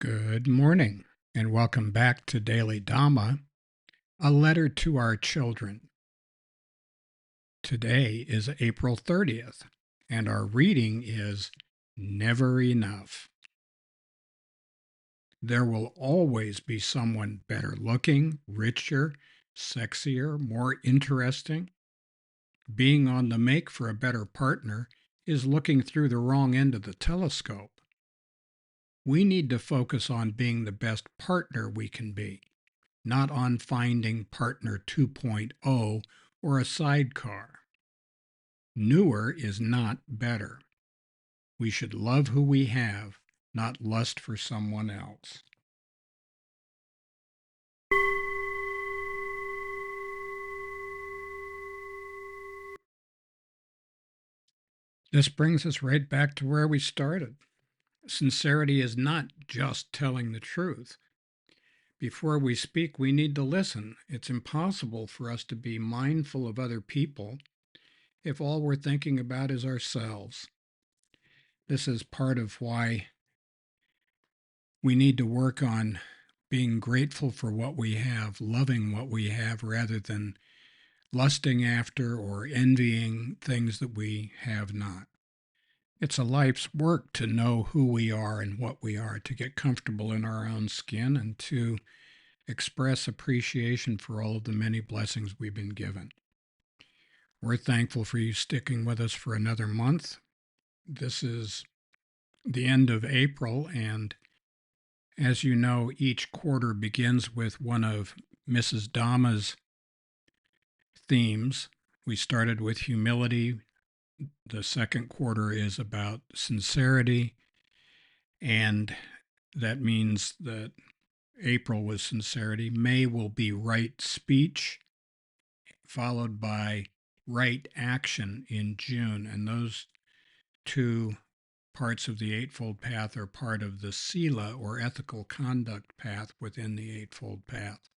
Good morning, and welcome back to Daily Dhamma, a letter to our children. Today is April 30th, and our reading is Never Enough. There will always be someone better looking, richer, sexier, more interesting. Being on the make for a better partner is looking through the wrong end of the telescope. We need to focus on being the best partner we can be, not on finding partner 2.0 or a sidecar. Newer is not better. We should love who we have, not lust for someone else. This brings us right back to where we started. Sincerity is not just telling the truth. Before we speak, we need to listen. It's impossible for us to be mindful of other people if all we're thinking about is ourselves. This is part of why we need to work on being grateful for what we have, loving what we have, rather than lusting after or envying things that we have not. It's a life's work to know who we are and what we are, to get comfortable in our own skin, and to express appreciation for all of the many blessings we've been given. We're thankful for you sticking with us for another month. This is the end of April, and as you know, each quarter begins with one of Mrs. Dhamma's themes. We started with humility. The second quarter is about sincerity, and that means that April was sincerity. May will be right speech, followed by right action in June, and those two parts of the Eightfold Path are part of the Sila, or ethical conduct path, within the Eightfold Path.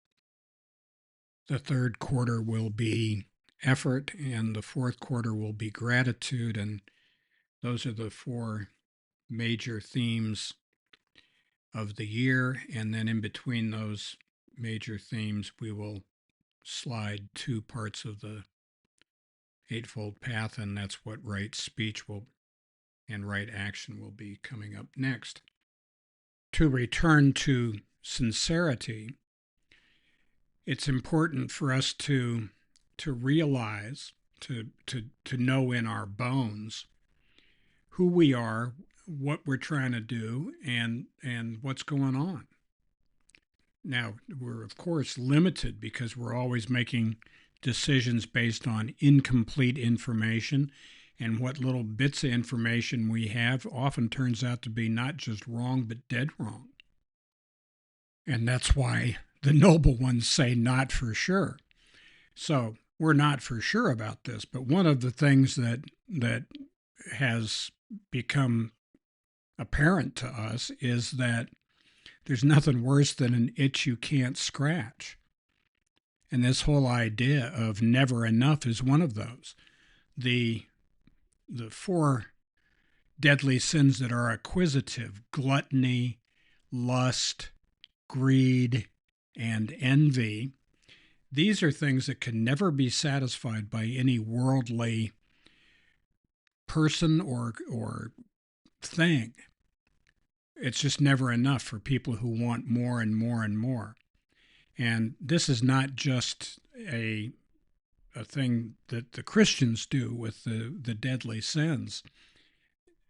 The third quarter will be effort, and the fourth quarter will be gratitude, and those are the four major themes of the year. And then in between those major themes, we will slide two parts of the Eightfold Path, and that's what right speech will and right action will be coming up next. To return to sincerity, it's important for us to realize, to know in our bones who we are, what we're trying to do, and what's going on. Now, we're of course limited because we're always making decisions based on incomplete information, and what little bits of information we have often turns out to be not just wrong, but dead wrong. And that's why the noble ones say not for sure. So we're not for sure about this, but one of the things that has become apparent to us is that there's nothing worse than an itch you can't scratch. And this whole idea of never enough is one of those. The four deadly sins that are acquisitive: gluttony, lust, greed, and envy. These are things that can never be satisfied by any worldly person or thing. It's just never enough for people who want more and more and more. And this is not just a thing that the Christians do with the deadly sins.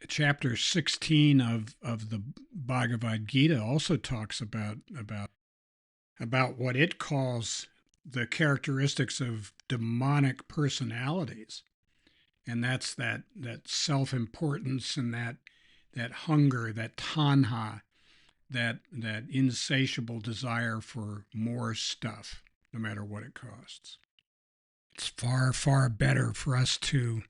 Chapter 16 of the Bhagavad Gita also talks about what it calls the characteristics of demonic personalities. And that's that self-importance, and that hunger, that tanha, that insatiable desire for more stuff, no matter what it costs. It's far, far better for us to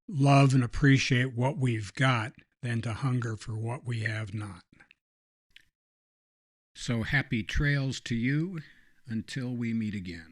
love and appreciate what we've got than to hunger for what we have not. So happy trails to you until we meet again.